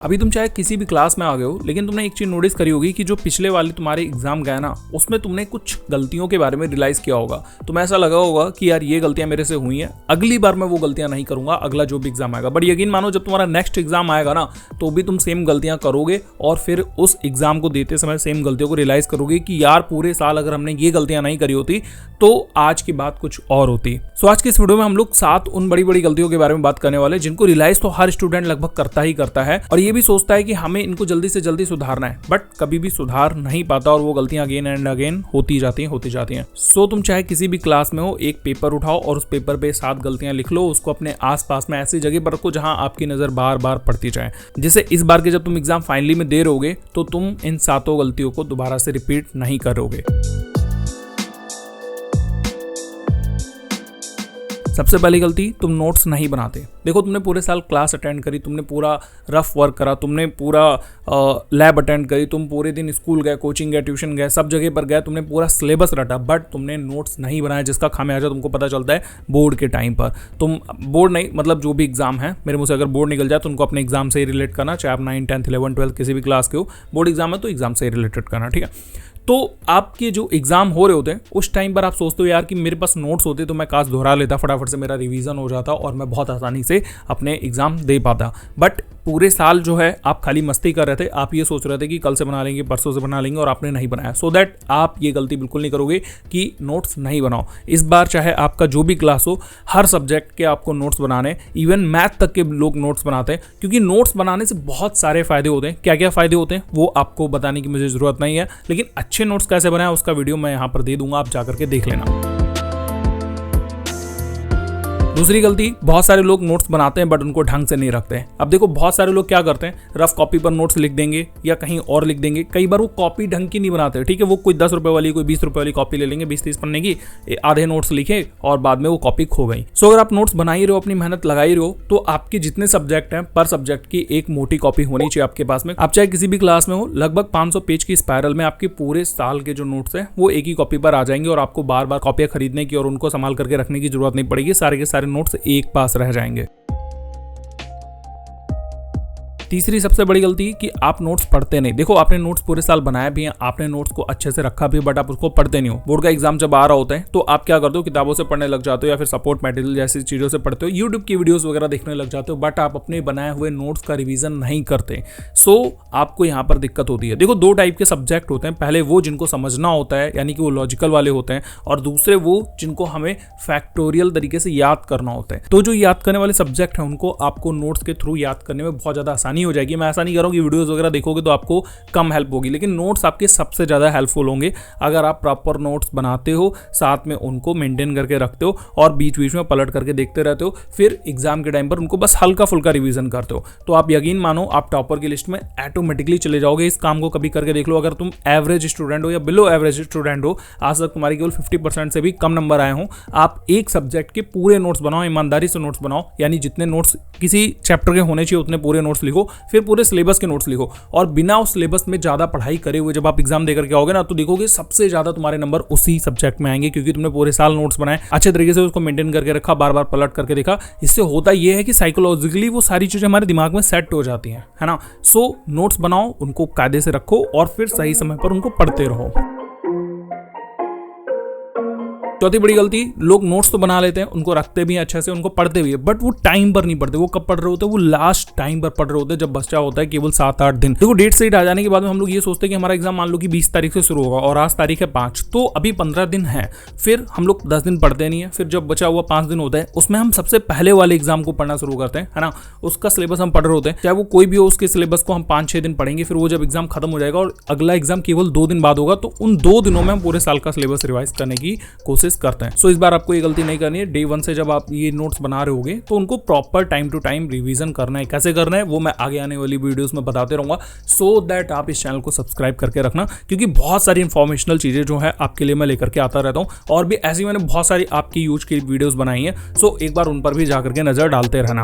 अभी तुम चाहे किसी भी क्लास में आ गए हो, लेकिन तुमने एक चीज नोटिस करी होगी कि जो पिछले वाले तुम्हारे एग्जाम गए ना, उसमें तुमने कुछ गलतियों के बारे में रियलाइज किया होगा। तुम्हें ऐसा लगा होगा कि यार ये गलतियां मेरे से हुई हैं, अगली बार मैं वो गलतियां नहीं करूंगा अगला जो भी एग्जाम आएगा। बट यकीन मानो जब तुम्हारा नेक्स्ट एग्जाम आएगा ना, तो भी तुम सेम गलतियां करोगे और फिर उस एग्जाम को देते समय सेम गलतियों को रियलाइज करोगे कि यार पूरे साल अगर हमने ये गलतियां नहीं करी होती तो आज की बात कुछ और होती। सो आज की इस वीडियो में हम लोग 7 उन बड़ी बड़ी गलतियों के बारे में बात करने वाले, जिनको रियलाइज तो हर स्टूडेंट लगभग करता ही करता है और ये भी सोचता है कि हमें इनको जल्दी से जल्दी सुधारना है, बट कभी भी सुधार नहीं पाता और वो गलतियां अगेन एंड अगेन होती जाती हैं। सो तुम चाहे किसी भी क्लास में हो, एक पेपर उठाओ और उस पेपर पे 7 गलतियां लिख लो, उसको अपने आसपास में ऐसी जगह पर रखो जहां आपकी नजर बार बार पड़ती जाए, जिससे इस बार के जब तुम एग्जाम फाइनली में दे रहोगे तो तुम इन 7 गलतियों को दोबारा से रिपीट नहीं करोगे। सबसे पहली गलती, तुम नोट्स नहीं बनाते। देखो, तुमने पूरे साल क्लास अटेंड करी, तुमने पूरा रफ वर्क करा, तुमने पूरा लैब अटेंड करी, तुम पूरे दिन स्कूल गए, कोचिंग गए, ट्यूशन गए, सब जगह पर गए, तुमने पूरा सिलेबस रटा, बट तुमने नोट्स नहीं बनाया, जिसका खामियाजा तुमको पता चलता है बोर्ड के टाइम पर। तुम बोर्ड नहीं, मतलब जो भी एग्जाम है, मेरे मुँह से अगर बोर्ड निकल जाए तो उनको अपने एग्जाम से ही रिलेट करना, चाहे आप 9, 10, 11, 12 किसी भी क्लास के हो। बोर्ड एग्जाम है तो एग्जाम से ही रिलेटेड करना, ठीक है। तो आपके जो एग्जाम हो रहे होते हैं उस टाइम पर आप सोचते हो यार कि मेरे पास नोट्स होते तो मैं काश दोहरा लेता, फटाफट से मेरा रिवीजन हो जाता और मैं बहुत आसानी से अपने एग्जाम दे पाता। बट पूरे साल जो है आप खाली मस्ती कर रहे थे, आप ये सोच रहे थे कि कल से बना लेंगे, परसों से बना लेंगे, और आपने नहीं बनाया। सो दैट आप ये गलती बिल्कुल नहीं करोगे कि नोट्स नहीं बनाओ। इस बार चाहे आपका जो भी क्लास हो, हर सब्जेक्ट के आपको नोट्स बनाने, इवन मैथ तक के लोग नोट्स बनाते हैं, क्योंकि नोट्स बनाने से बहुत सारे फायदे होते हैं। क्या क्या फायदे होते हैं वो आपको बताने की मुझे जरूरत नहीं है, लेकिन अच्छे नोट्स कैसे बनाए उसका वीडियो मैं यहाँ पर दे दूंगा, आप जाकर के देख लेना। दूसरी गलती, बहुत सारे लोग नोट्स बनाते हैं बट उनको ढंग से नहीं रखते हैं। अब देखो, बहुत सारे लोग क्या करते हैं, रफ कॉपी पर नोट्स लिख देंगे या कहीं और लिख देंगे। कई बार वो कॉपी ढंग की नहीं बनाते, ठीक है, वो कोई 10 रुपए वाली, कोई 20 रुपए वाली कॉपी ले लेंगे, 20-30 पन्ने की, आधे नोट्स लिखे और बाद में वो कॉपी खो गई। सो अगर आप नोट्स बना ही रहे हो, अपनी मेहनत लगा ही रहे हो, तो आपके जितने सब्जेक्ट हैं, पर सब्जेक्ट की एक मोटी कॉपी होनी चाहिए आपके पास में। आप चाहे किसी भी क्लास में हो, लगभग 500 पेज की स्पायरल में आपके पूरे साल के जो नोट्स हैं वो एक ही कॉपी पर आ जाएंगे और आपको बार बार कॉपियां खरीदने की और उनको संभाल करके रखने की जरूरत नहीं पड़ेगी। सारे के सारे नोट्स एक पास रह जाएंगे। तीसरी सबसे बड़ी गलती कि आप नोट्स पढ़ते नहीं। देखो, आपने नोट्स पूरे साल बनाया भी है, आपने नोट्स को अच्छे से रखा भी, बट आप उसको पढ़ते नहीं हो। बोर्ड का एग्जाम जब आ रहा होता है तो आप क्या करते हो, किताबों से पढ़ने लग जाते हो या फिर सपोर्ट मटेरियल जैसी चीजों से पढ़ते हो, यूट्यूब की वीडियोस वगैरह देखने लग जाते हो, बट आप अपने बनाए हुए नोट्स का रिवीजन नहीं करते। सो आपको यहाँ पर दिक्कत होती है। देखो, 2 टाइप के सब्जेक्ट होते हैं, पहले वो जिनको समझना होता है, यानी कि वो लॉजिकल वाले होते हैं, और दूसरे वो जिनको हमें फैक्टोरियल तरीके से याद करना होता है। तो जो याद करने वाले सब्जेक्ट हैं उनको आपको नोट्स के थ्रू याद करने में बहुत ज्यादा आसानी हो जाएगी। मैं ऐसा नहीं कि वीडियोस वगैरह देखोगे तो आपको कम हेल्प होगी, लेकिन नोट्स आपके सबसे ज्यादा हेल्पफुल होंगे अगर आप प्रॉपर नोट्स बनाते हो, साथ में उनको मेंटेन करके रखते हो और बीच बीच में पलट करके देखते रहते हो, फिर एग्जाम के टाइम पर उनको बस हल्का फुल्का रिवीजन करते हो, तो आप यकीन मानो आप टॉपर की लिस्ट में ऑटोमेटिकली चले जाओगे। इस काम को कभी करके देख लो। अगर तुम एवरेज स्टूडेंट हो या बिलो एवरेज स्टूडेंट हो, आज तक तुम्हारे केवल 50% से भी कम नंबर आए हो, आप एक सब्जेक्ट के पूरे नोट्स बनाओ, ईमानदारी से नोट्स बनाओ, यानी जितने नोट्स किसी चैप्टर के होने चाहिए उतने पूरे नोट्स लिखो, फिर पूरे सिलेबस के नोट्स लिखो, और बिना उस सिलेबस में ज्यादा पढ़ाई करे हुए जब आप एग्जाम देकर के आओगे ना, तो देखोगे सबसे ज्यादा तुम्हारे नंबर उसी सब्जेक्ट में आएंगे, क्योंकि तुमने पूरे साल नोट्स बनाए, अच्छे तरीके से उसको मेंटेन करके रखा, बार बार पलट करके देखा। इससे होता यह है कि साइकोलॉजिकली वो सारी चीजें हमारे दिमाग में सेट हो जाती हैं, है ना। सो नोट्स बनाओ, उनको कायदे से रखो और फिर सही समय पर उनको पढ़ते रहो। चौथी बड़ी गलती, लोग नोट्स तो बना लेते हैं, उनको रखते भी हैं अच्छे से, उनको पढ़ते भी है, बट वो टाइम पर नहीं पढ़ते। वो कब पढ़ रहे होते हैं, वो लास्ट टाइम पर पढ़ रहे होते हैं जब बच्चा होता है केवल 7-8 दिन। देखो, डेट शीट आ जाने के बाद में हम लोग ये सोचते हैं कि हमारा एग्जाम मान लो कि 20 तारीख से शुरू होगा और आज तारीख है 5, तो अभी 15 दिन है, फिर हम लोग 10 दिन पढ़ते नहीं है, फिर जब बचा हुआ 5 दिन होता है उसमें हम सबसे पहले वाले एग्जाम को पढ़ना शुरू करते हैं, है ना। उसका सिलेबस हम पढ़ रहे होते हैं, चाहे वो कोई भी हो, उसके सिलेबस को हम 5-6 दिन पढ़ेंगे, फिर वो जब एग्जाम खत्म हो जाएगा और अगला एग्जाम केवल 2 दिन बाद होगा, तो उन 2 दिनों में हम पूरे साल का सिलेबस रिवाइज करने की कोशिश करते हैं। सो इस बार आपको ये गलती नहीं करनी है। डे 1 से जब आप ये नोट्स बना रहे होगे तो उनको proper time to time revision करना है। कैसे करना है वो मैं आगे आने वाली वीडियोस में बताते रहूंगा, सो दैट आप इस चैनल को सब्सक्राइब करके रखना, क्योंकि बहुत सारी इंफॉर्मेशनल चीजें जो है आपके लिए मैं लेकर के आता रहता हूं, और भी ऐसी मैंने बहुत सारी आपकी यूज की वीडियोस बनाई है। सो एक बार उन पर भी जाकर के नजर डालते रहना।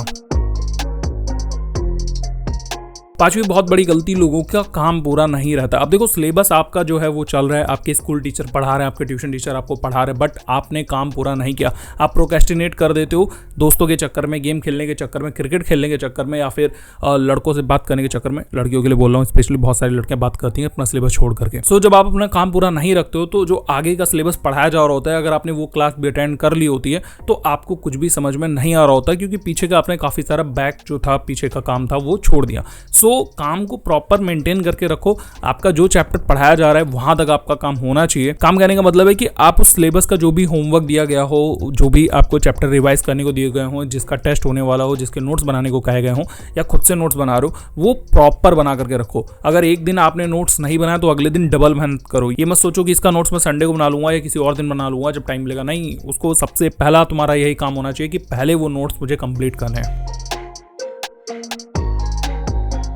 पांचवी बहुत बड़ी गलती, लोगों का काम पूरा नहीं रहता। अब देखो सिलेबस आपका जो है वो चल रहा है, आपके स्कूल टीचर पढ़ा रहे हैं, आपके ट्यूशन टीचर आपको पढ़ा रहे हैं, बट आपने काम पूरा नहीं किया। आप प्रोक्रेस्टिनेट कर देते हो दोस्तों के चक्कर में, गेम खेलने के चक्कर में, क्रिकेट खेलने के चक्कर में, या फिर लड़कों से बात करने के चक्कर में। लड़कियों के लिए बोल रहा हूँ, स्पेशली बहुत सारी लड़कियां बात करती हैं अपना सिलेबस छोड़ करके। सो जब आप अपना काम पूरा नहीं रखते हो तो जो आगे का सिलेबस पढ़ाया जा रहा होता है, अगर आपने वो क्लास भी अटेंड कर ली होती है तो आपको कुछ भी समझ में नहीं आ रहा होता, क्योंकि पीछे का आपने काफी सारा बैक जो था, पीछे का काम था, वो छोड़ दिया। सो काम को प्रॉपर मेंटेन करके रखो। आपका जो चैप्टर पढ़ाया जा रहा है वहां तक आपका काम होना चाहिए। काम करने का मतलब है कि आप उस सिलेबस का जो भी होमवर्क दिया गया हो, जो भी आपको चैप्टर रिवाइज करने को दिए गए हो, जिसका टेस्ट होने वाला हो, जिसके नोट्स बनाने को कहे गए हो, या खुद से नोट्स बना रहे हो, वो प्रॉपर बना करके रखो। अगर एक दिन आपने नोट्स नहीं बनाया तो अगले दिन डबल मेहनत करो। ये मत सोचो कि इसका नोट्स मैं संडे को बना लूंगा या किसी और दिन बना लूंगा जब टाइम मिलेगा। नहीं, उसको सबसे पहला तुम्हारा यही काम होना चाहिए कि पहले वो नोट्स मुझे कंप्लीट करने हैं।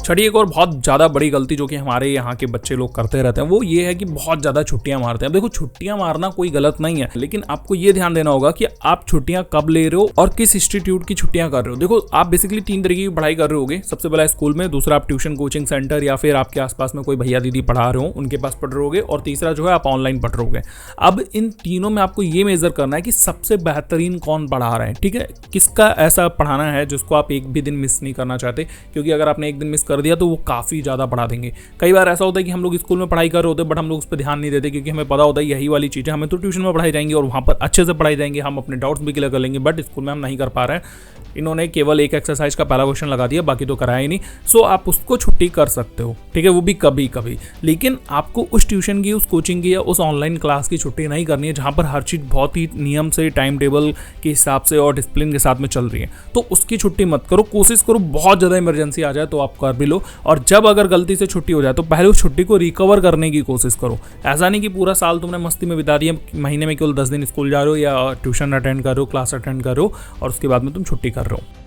छठी एक और बहुत ज़्यादा बड़ी गलती जो कि हमारे यहाँ के बच्चे लोग करते रहते हैं, वो ये है कि बहुत ज़्यादा छुट्टियां मारते हैं। अब देखो, छुट्टियां मारना कोई गलत नहीं है, लेकिन आपको ये ध्यान देना होगा कि आप छुट्टियां कब ले रहे हो और किस इंस्टीट्यूट की छुट्टियां कर रहे हो। देखो, आप बेसिकली 3 तरीके की पढ़ाई कर रहे होगे। सबसे पहला स्कूल में, दूसरा आप ट्यूशन कोचिंग सेंटर या फिर आपके आसपास में कोई भैया दीदी पढ़ा रहे हो उनके पास पढ़ रहे होगे, और तीसरा जो है आप ऑनलाइन पढ़ रहे होगे। अब इन तीनों में आपको ये मेजर करना है कि सबसे बेहतरीन कौन पढ़ा रहा है। ठीक है, किसका ऐसा पढ़ाना है जिसको आप एक भी दिन मिस नहीं करना चाहते, क्योंकि अगर आपने एक दिन मिस कर दिया तो वो काफ़ी ज़्यादा पढ़ा देंगे। कई बार ऐसा होता है कि हम लोग स्कूल में पढ़ाई कर रहे होते हैं, बट हम लोग उस पर ध्यान नहीं देते, क्योंकि हमें पता होता है यही वाली चीज़ें हमें तो ट्यूशन में पढ़ाई जाएंगी और वहाँ पर अच्छे से पढ़ाई जाएंगे, हम अपने डाउट्स भी क्लियर कर लेंगे, बट स्कूल में हम नहीं कर पा रहे हैं। इन्होंने केवल एक एक्सरसाइज का पहला क्वेश्चन लगा दिया, बाकी तो कराया ही नहीं। सो आप उसको छुट्टी कर सकते हो, ठीक है, वो भी कभी कभी। लेकिन आपको उस ट्यूशन की, उस कोचिंग की या उस ऑनलाइन क्लास की छुट्टी नहीं करनी है जहाँ पर हर चीज़ बहुत ही नियम से, टाइम टेबल के हिसाब से और डिसिप्लिन के साथ में चल रही है। तो उसकी छुट्टी मत करो। कोशिश करो बहुत ज़्यादा इमरजेंसी आ जाए तो आप कर भी लो, और जब अगर गलती से छुट्टी हो जाए तो पहले उस छुट्टी को रिकवर करने की कोशिश करो। ऐसा नहीं कि पूरा साल तुमने मस्ती में बिता दिया, महीने में केवल 10 दिन स्कूल जा रहे हो या ट्यूशन अटेंड कर रहे हो, क्लास अटेंड कर रहे हो, और उसके बाद में तुम छुट्टी कर रहे हो।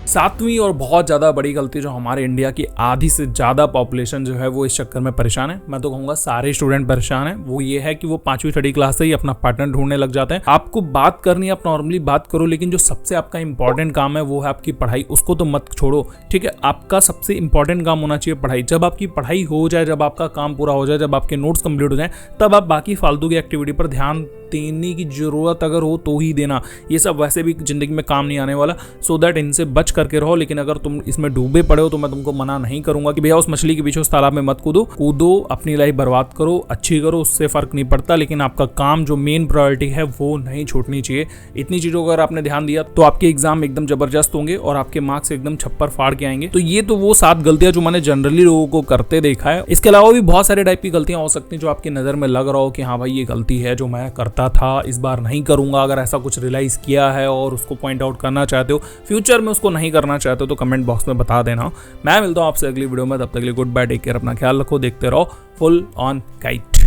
7वीं और बहुत ज़्यादा बड़ी गलती जो हमारे इंडिया की आधी से ज़्यादा पॉपुलेशन जो है वो इस चक्कर में परेशान है, मैं तो कहूँगा सारे स्टूडेंट परेशान हैं, वो ये है कि वो 5वीं 6वीं क्लास से ही अपना पार्टनर ढूंढने लग जाते हैं। आपको बात करनी है, आप नॉर्मली बात करो, लेकिन जो सबसे आपका इंपॉर्टेंट काम है वो है आपकी पढ़ाई, उसको तो मत छोड़ो। ठीक है, आपका सबसे इंपॉर्टेंट काम होना चाहिए पढ़ाई। जब आपकी पढ़ाई हो जाए, जब आपका काम पूरा हो जाए, जब आपके नोट्स कंप्लीट हो जाए, तब आप बाकी फालतू की एक्टिविटी पर ध्यान देने की जरूरत अगर हो तो ही देना। ये सब वैसे भी जिंदगी में काम नहीं आने वाला, सो दैट इनसे बच करके रहो। लेकिन अगर तुम इसमें डूबे पड़े हो तो मैं तुमको मना नहीं करूंगा कि भैया उस मछली के पीछे उस तालाब में मत कूदो, अपनी लाइफ बर्बाद करो, अच्छी करो, उससे फर्क नहीं पड़ता। लेकिन आपका काम जो मेन प्रायोरिटी है वो नहीं छूटनी चाहिए। इतनी चीजों को अगर आपने ध्यान दिया तो आपके एग्जाम एकदम जबरदस्त होंगे और आपके मार्क्स एकदम छप्पर फाड़ के आएंगे। तो ये तो वो 7 गलतियां जो मैंने जनरली लोगों को करते देखा है। इसके अलावा भी बहुत सारे टाइप की गलतियां हो सकती हैं जो आपकी नजर में लग रहा हो कि हाँ भाई ये गलती है जो मैं करता था, इस बार नहीं करूंगा। अगर ऐसा कुछ रियलाइज किया है और उसको पॉइंट आउट करना चाहते हो, फ्यूचर में उसको नहीं करना चाहते हो, तो कमेंट बॉक्स में बता देना। मैं मिलता हूं आपसे अगली वीडियो में, तब तक के लिए गुड बाय, टेक केयर, अपना ख्याल रखो, देखते रहो फुल ऑन काइट।